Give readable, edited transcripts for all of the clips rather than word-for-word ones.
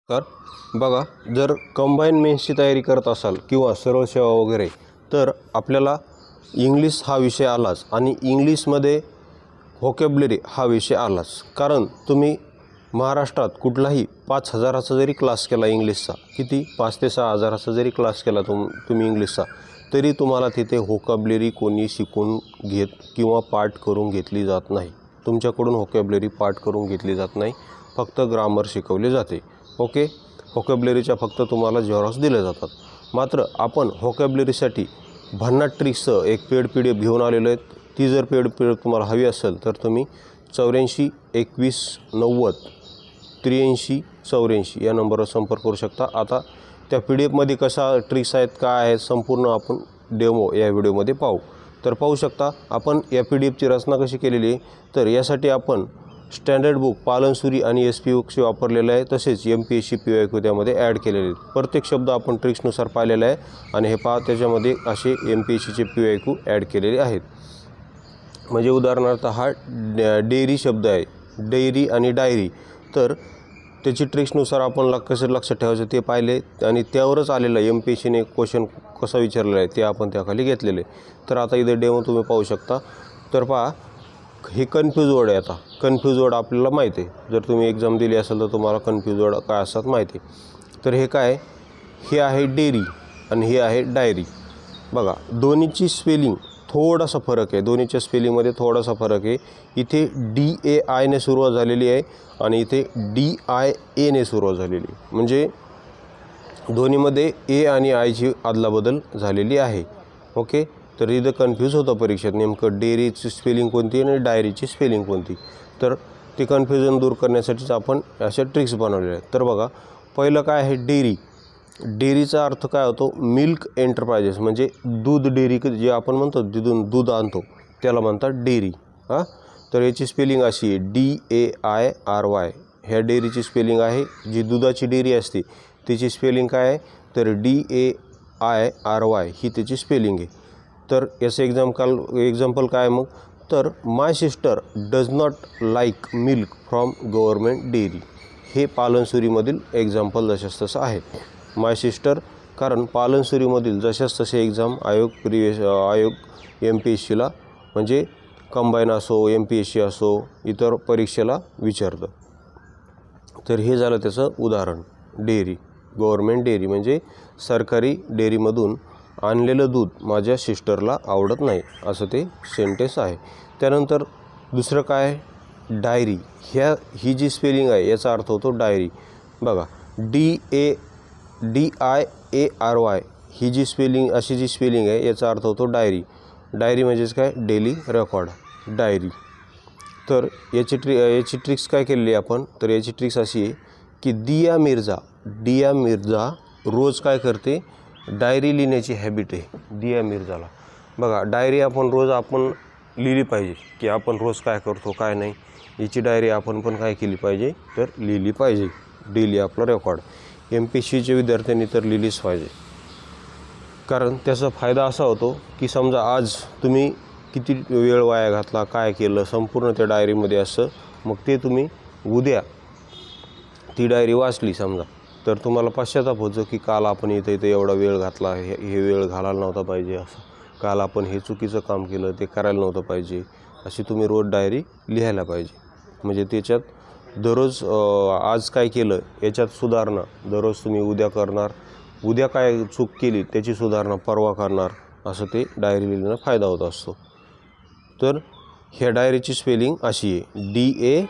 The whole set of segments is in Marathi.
तर बघा, जर कंबाईन मेन्सची तयारी करत असाल किंवा सरळ सेवा वगैरे, तर आपल्याला इंग्लिश हा विषय आलाच आणि इंग्लिशमध्ये व्होकॅब्युलरी हा विषय आलाच. कारण तुम्ही महाराष्ट्रात कुठलाही 5,000चा जरी क्लास केला इंग्लिशचा, किती 5 ते 6,000चा जरी क्लास केला तुम्ही इंग्लिशचा, तरी तुम्हाला तिथे व्होकॅब्युलरी कोणी शिकून घेत किंवा पाठ करून घेतली जात नाही. तुमच्याकडून व्होकॅब्युलरी पाठ करून घेतली जात नाही, फक्त ग्रामर शिकवले जाते. ओके, व्होकॅब्युलरीच्या फक्त तुम्हाला झेरॉक्स दिले जातात. मात्र आपण व्होकॅब्युलरीसाठी भन्नाट ट्रिक्सचं एक पेड PDF घेऊन आलेलो आहे. ती जर पेड तुम्हाला हवी असेल तर तुम्ही 84 21 90 83 84 या नंबरवर संपर्क करू शकता. आता त्या PDF कशा ट्रिक्स आहेत, काय आहेत, संपूर्ण आपण डेमो या व्हिडिओमध्ये पाहू. तर पाहू शकता आपण या PDFची रचना कशी केलेली आहे. तर यासाठी आपण स्टँडर्ड बुक पालनसुरी आणि SPOC वापरलेलं आहे. तसेच MPSC PYQ त्यामध्ये ॲड केलेले आहेत. प्रत्येक शब्द आपण ट्रिक्सनुसार पाहिलेला आहे आणि हे पहा, त्याच्यामध्ये असे MPSCचे PYQ ॲड केलेले आहेत. म्हणजे उदाहरणार्थ हा डेअरी शब्द आहे, डेअरी आणि डायरी, तर त्याची ट्रिक्सनुसार आपण कसं लक्षात ठेवायचं ते पाहिले आणि त्यावरच आलेलं MPSCने क्वेश्चन कसा विचारलेला आहे ते आपण त्याखाली घेतलेले. तर आता इथे डेमो तुम्ही पाहू शकता. तर पहा, हे कन्फ्यूज वर्ड आहे. आता कन्फ्यूज वर्ड आपल्याला माहिती आहे, जर तुम्ही एक्झाम दिली असेल तर तुम्हाला कन्फ्यूज वर्ड काय असतात माहिती आहे. तर हे काय, हे आहे डेअरी आणि हे आहे डायरी. बघा, दोन्हीची स्पेलिंग थोडासा फरक आहे, दोन्हीच्या स्पेलिंगमध्ये थोडासा फरक आहे. इथे DAI ने सुरुवात झालेली आहे आणि इथे DIA ने सुरुवात झालेली आहे. म्हणजे दोन्हीमध्ये A आणि आयची अदलाबदल झालेली आहे. ओके, तर इथं कन्फ्यूज होतं परीक्षेत नेमकं डेअरीची स्पेलिंग कोणती आणि डायरीची स्पेलिंग कोणती. तर ते कन्फ्युजन दूर करण्यासाठीच आपण अशा ट्रिक्स बनवलेल्या आहेत. तर बघा, पहिलं काय आहे डेअरी. डेअरीचा अर्थ काय होतो, मिल्क एंटरप्राइजेस, म्हणजे दूध डेअरी जे आपण म्हणतो, तिथून दूध आणतो त्याला म्हणतात डेअरी. तर याची स्पेलिंग अशी आहे DAIRY. ह्या डेअरीची स्पेलिंग आहे. जी दुधाची डेअरी असते त्याची स्पेलिंग काय आहे, तर DAIRY ही त्याची स्पेलिंग आहे. तर याचं एक्झाम्पल काय मग, तर my sister does not like milk from government dairy. हे पालनसुरीमधील एक्झाम्पल जशास तसं आहे. माय सिस्टर, कारण पालनसुरीमधील जशास तसे एक्झाम आयोग MPSCला म्हणजे कंबाईन असो, MPSC असो, इतर परीक्षेला विचारतं. तर हे झालं त्याचं उदाहरण. डेअरी, गव्हर्मेंट डेअरी म्हणजे सरकारी डेअरीमधून आणलेलं दूध माझ्या सिस्टरला आवडत नाही, असं ते सेंटेन्स आहे. त्यानंतर दुसरं काय, डायरी. ही जी स्पेलिंग आहे याचा अर्थ होतो डायरी. बघा, DIARY ही जी स्पेलिंग, अशी जी स्पेलिंग आहे याचा अर्थ होतो डायरी. डायरी म्हणजेच काय, डेली रेकॉर्ड, डायरी. तर याची ट्रिक्स काय केलेली आहे आपण, तर याची ट्रिक्स अशी आहे की दिया मिर्झा रोज काय करते, डायरी लिहिण्याची हॅबिट आहे दिया मिर्झाला. बघा, डायरी आपण रोज लिहिली पाहिजे की आपण रोज काय करतो काय नाही, याची डायरी आपण पण काय केली पाहिजे, तर लिहिली पाहिजे. डेली आपला रेकॉर्ड. MPSCच्या विद्यार्थ्यांनी तर लिहिलीच पाहिजे. कारण त्याचा फायदा असा होतो की समजा आज तुम्ही किती वेळ वाया घातला, काय केलं, संपूर्ण त्या डायरीमध्ये असं. मग ते तुम्ही उद्या ती डायरी वाचली समजा, तर तुम्हाला पश्चाताप होतो की काल आपण इथे एवढा वेळ घातला, हे वेळ घालायला नव्हता पाहिजे, असं काल आपण हे चुकीचं काम केलं, ते करायला नव्हतं पाहिजे, अशी तुम्ही रोज डायरी लिहायला पाहिजे. म्हणजे त्याच्यात दररोज आज काय केलं याच्यात सुधारणा दररोज तुम्ही उद्या करणार, उद्या काय चूक केली त्याची सुधारणा परवा करणार, असं ते डायरी लिहिण्याचा फायदा होत असतो. तर ह्या डायरीची स्पेलिंग अशी आहे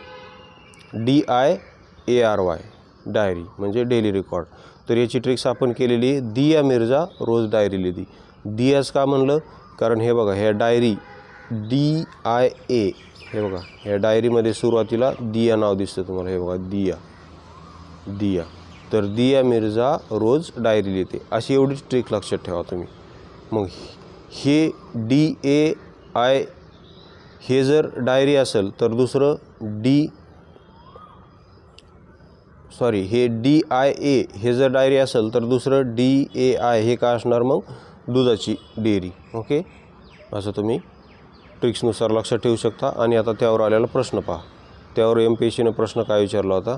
DIARY, डायरी म्हणजे डेली रेकॉर्ड. तर याची ट्रिक्स आपण केलेली आहे. दिया मिर्झा रोज डायरी लिहिली. दियाच का म्हणलं, कारण हे बघा, ह्या डायरी DIA, हे बघा, ह्या डायरीमध्ये सुरुवातीला दिया नाव दिसतं तुम्हाला, हे बघा दिया. तर दिया मिर्झा रोज डायरी लिहिते, अशी एवढीच ट्रिक लक्षात ठेवा तुम्ही. मग हे DAI हे जर डायरी असेल तर दुसरं हे DIA हे जर डायरी असेल तर दुसरं DAI हे काय असणार मग, दुधाची डेअरी. ओके, असं तुम्ही ट्रिक्सनुसार लक्षात ठेवू शकता. आणि आता त्यावर आलेला प्रश्न पहा. त्यावर MPSCने प्रश्न काय विचारला होता,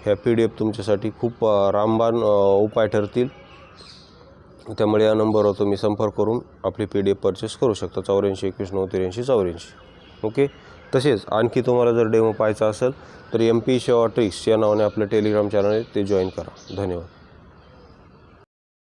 ह्या PDF तुमच्यासाठी खूप रामबाण उपाय ठरतील. त्यामुळे या नंबरवर तुम्ही संपर्क करून आपली PDF परचेस करू शकता. 84 21 983 84. ओके. तसेच आणखी तुम्हाला जर डेमो पाहायचा असेल तर MP सेवा ट्रिक्स या नावाने आपलं टेलिग्राम चॅनल आहे, ते जॉईन करा. धन्यवाद.